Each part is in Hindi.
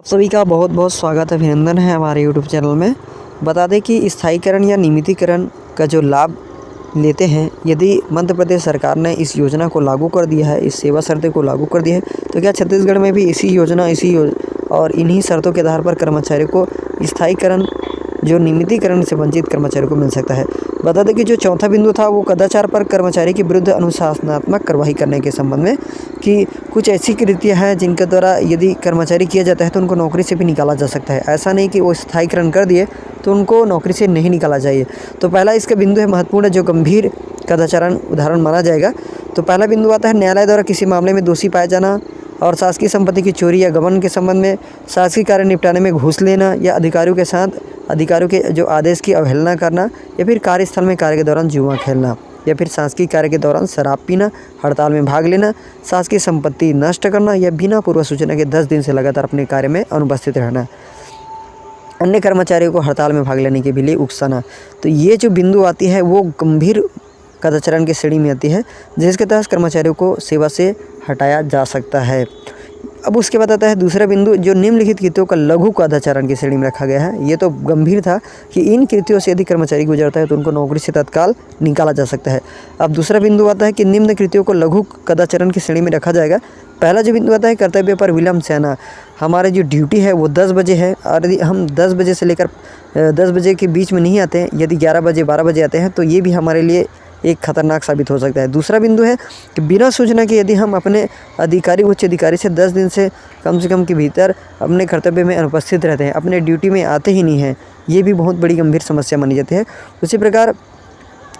आप सभी का बहुत बहुत स्वागत अभिनंदन है हमारे यूट्यूब चैनल में। बता दें कि स्थायीकरण या नियमितीकरण का जो लाभ लेते हैं, यदि मध्य प्रदेश सरकार ने इस योजना को लागू कर दिया है, इस सेवा शर्तें को लागू कर दिया है, तो क्या छत्तीसगढ़ में भी इसी योजना और इन्हीं शर्तों के आधार पर कर्मचारियों को स्थायीकरण जो नियमितीकरण से वंचित कर्मचारियों को मिल सकता है। बता दें कि जो चौथा बिंदु था वो कदाचार पर कर्मचारी के विरुद्ध अनुशासनात्मक कार्रवाई करने के संबंध में, कि कुछ ऐसी कृतियाँ हैं जिनके द्वारा यदि कर्मचारी किया जाता है तो उनको नौकरी से भी निकाला जा सकता है। ऐसा नहीं कि वो स्थायीकरण कर दिए तो उनको नौकरी से नहीं निकाला चाहिए। तो पहला इसका बिंदु है महत्वपूर्ण, जो गंभीर कदाचारण उदाहरण माना जाएगा। तो पहला बिंदु आता है न्यायालय द्वारा किसी मामले में दोषी पाया जाना और शासकीय संपत्ति की चोरी या गबन के संबंध में शासकीय कार्य निपटाने में घूस लेना, या अधिकारियों के जो आदेश की अवहेलना करना, या फिर कार्यस्थल में कार्य के दौरान जुआ खेलना, या फिर शासकीय कार्य के दौरान शराब पीना, हड़ताल में भाग लेना, शासकीय संपत्ति नष्ट करना, या बिना पूर्व सूचना के 10 दिन से लगातार अपने कार्य में अनुपस्थित रहना, अन्य कर्मचारियों को हड़ताल में भाग लेने के लिए उकसाना। तो ये जो बिंदु आती है वो गंभीर कदाचारण की श्रेणी में आती है, जिसके तहत कर्मचारियों को सेवा से हटाया जा सकता है। अब उसके बाद आता है दूसरा बिंदु, जो निम्नलिखित कृत्यों का लघु कदाचारण की श्रेणी में रखा गया है। ये तो गंभीर था कि इन कृत्यों से यदि कर्मचारी गुजरता है तो उनको नौकरी से तत्काल निकाला जा सकता है। अब दूसरा बिंदु आता है कि निम्न कृत्यों को लघु कदाचारण की श्रेणी में रखा जाएगा। पहला जो बिंदु आता है कर्तव्य पर विलंब से आना। हमारे जो ड्यूटी है वो 10 बजे है, और यदि हम 10 बजे से लेकर 10 बजे के बीच में नहीं आते हैं, यदि 11 बजे 12 बजे आते हैं, तो ये भी हमारे लिए एक खतरनाक साबित हो सकता है। दूसरा बिंदु है कि बिना सूचना के यदि हम अपने उच्च अधिकारी से 10 दिन से कम के भीतर अपने कर्तव्य में अनुपस्थित रहते हैं, अपने ड्यूटी में आते ही नहीं हैं, ये भी बहुत बड़ी गंभीर समस्या मानी जाती है। उसी प्रकार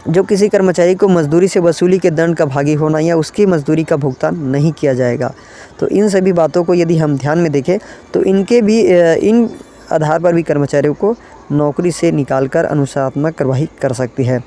जो किसी कर्मचारी को मजदूरी से वसूली के दंड का भागी होना या उसकी मजदूरी का भुगतान नहीं किया जाएगा, तो इन सभी बातों को यदि हम ध्यान में देखें तो इन आधार पर भी कर्मचारियों को नौकरी से निकालकर अनुशासनात्मक कार्रवाई कर सकती है।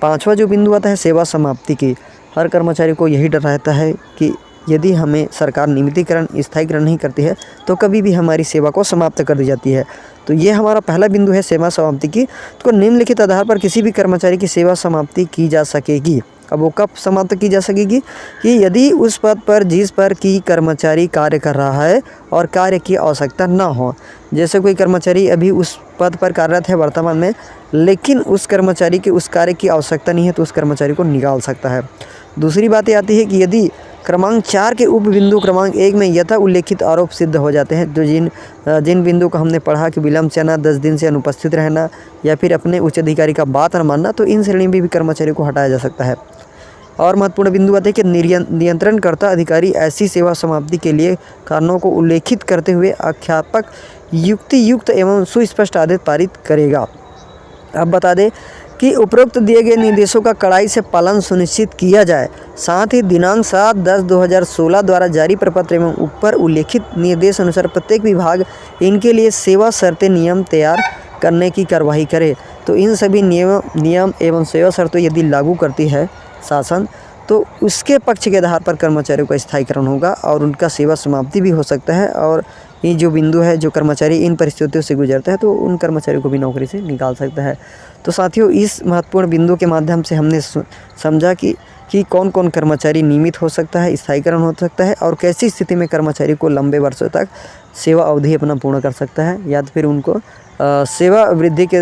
पांचवा जो बिंदु आता है सेवा समाप्ति की। हर कर्मचारी को यही डर रहता है कि यदि हमें सरकार नियमितीकरण स्थायीकरण नहीं करती है तो कभी भी हमारी सेवा को समाप्त कर दी जाती है। तो ये हमारा पहला बिंदु है सेवा समाप्ति की। तो निम्नलिखित आधार पर किसी भी कर्मचारी की सेवा समाप्ति की जा सकेगी। अब वो कब समाप्त की जा सकेगी? कि यदि उस पद पर जिस पर की कर्मचारी कार्य कर रहा है और कार्य की आवश्यकता ना हो। जैसे कोई कर्मचारी अभी उस पद पर कार्यरत है वर्तमान में, लेकिन उस कर्मचारी के उस कार्य की आवश्यकता नहीं है, तो उस कर्मचारी को निकाल सकता है। दूसरी बात ये आती है कि यदि क्रमांक 4 के उप बिंदु क्रमांक 1 में यथा उल्लेखित आरोप सिद्ध हो जाते हैं, तो जिन बिंदु को हमने पढ़ा कि विलंब से आना, 10 दिन से अनुपस्थित रहना, या फिर अपने उच्च अधिकारी का बात न मानना, तो इन श्रेणी में भी कर्मचारी को हटाया जा सकता है। और महत्वपूर्ण बिंदु आते हैं कि नियंत्रणकर्ता अधिकारी ऐसी सेवा समाप्ति के लिए कारणों को उल्लेखित करते हुए आख्यापक युक्तियुक्त एवं सुस्पष्ट आदेश पारित करेगा। अब बता दें कि उपरोक्त दिए गए निर्देशों का कड़ाई से पालन सुनिश्चित किया जाए। साथ ही दिनांक 7/10/2016 द्वारा जारी प्रपत्र एवं ऊपर उल्लेखित निर्देश अनुसार प्रत्येक विभाग इनके लिए सेवा शर्तें नियम तैयार करने की कार्रवाई करे। तो इन सभी नियम एवं सेवा शर्तें यदि लागू करती है शासन, तो उसके पक्ष के आधार पर कर्मचारियों का स्थायीकरण होगा और उनका सेवा समाप्ति भी हो सकता है। और ये जो बिंदु है, जो कर्मचारी इन परिस्थितियों से गुजरता है तो उन कर्मचारियों को भी नौकरी से निकाल सकता है। तो साथियों, इस महत्वपूर्ण बिंदु के माध्यम से हमने समझा कि कौन कौन कर्मचारी नियमित हो सकता है, स्थायीकरण हो सकता है, और कैसी स्थिति में कर्मचारी को लंबे वर्षों तक सेवा अवधि अपना पूर्ण कर सकता है, या फिर उनको सेवा वृद्धि के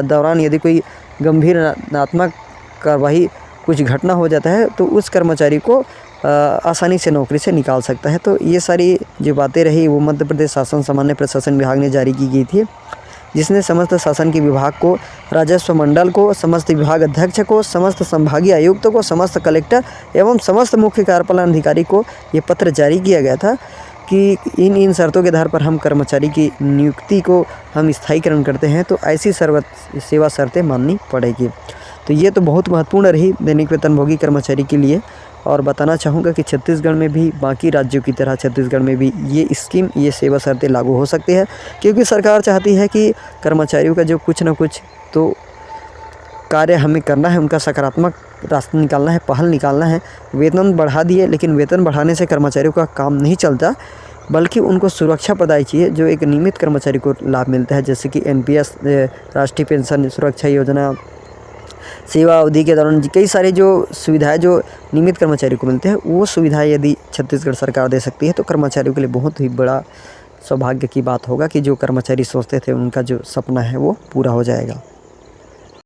दौरान यदि कोई गंभीर नकारात्मक कार्रवाई कुछ घटना हो जाता है तो उस कर्मचारी को आसानी से नौकरी से निकाल सकता है। तो ये सारी जो बातें रही वो मध्य प्रदेश शासन सामान्य प्रशासन विभाग ने जारी की गई थी, जिसने समस्त शासन के विभाग को, राजस्व मंडल को, समस्त विभाग अध्यक्ष को, समस्त संभागीय आयुक्तों को, समस्त कलेक्टर एवं समस्त मुख्य कार्यपालन अधिकारी को ये पत्र जारी किया गया था कि इन शर्तों के आधार पर हम कर्मचारी की नियुक्ति को हम स्थायीकरण करते हैं तो ऐसी सेवा शर्तें माननी पड़ेगी। तो ये तो बहुत महत्वपूर्ण रही दैनिक वेतनभोगी कर्मचारी के लिए। और बताना चाहूँगा कि छत्तीसगढ़ में भी बाकी राज्यों की तरह छत्तीसगढ़ में भी ये स्कीम, ये सेवा शर्तें लागू हो सकती है, क्योंकि सरकार चाहती है कि कर्मचारियों का जो कुछ ना कुछ तो कार्य हमें करना है, उनका सकारात्मक रास्ता निकालना है, पहल निकालना है। वेतन बढ़ा दिए, लेकिन वेतन बढ़ाने से कर्मचारियों का काम नहीं चलता, बल्कि उनको सुरक्षा प्रदान चाहिए जो एक नियमित कर्मचारी को लाभ मिलता है, जैसे कि NPS, राष्ट्रीय पेंशन सुरक्षा योजना, सेवा अवधि के दौरान कई सारे जो सुविधाएं जो नियमित कर्मचारी को मिलते हैं, वो सुविधाएं यदि छत्तीसगढ़ सरकार दे सकती है तो कर्मचारियों के लिए बहुत ही बड़ा सौभाग्य की बात होगा कि जो कर्मचारी सोचते थे उनका जो सपना है वो पूरा हो जाएगा।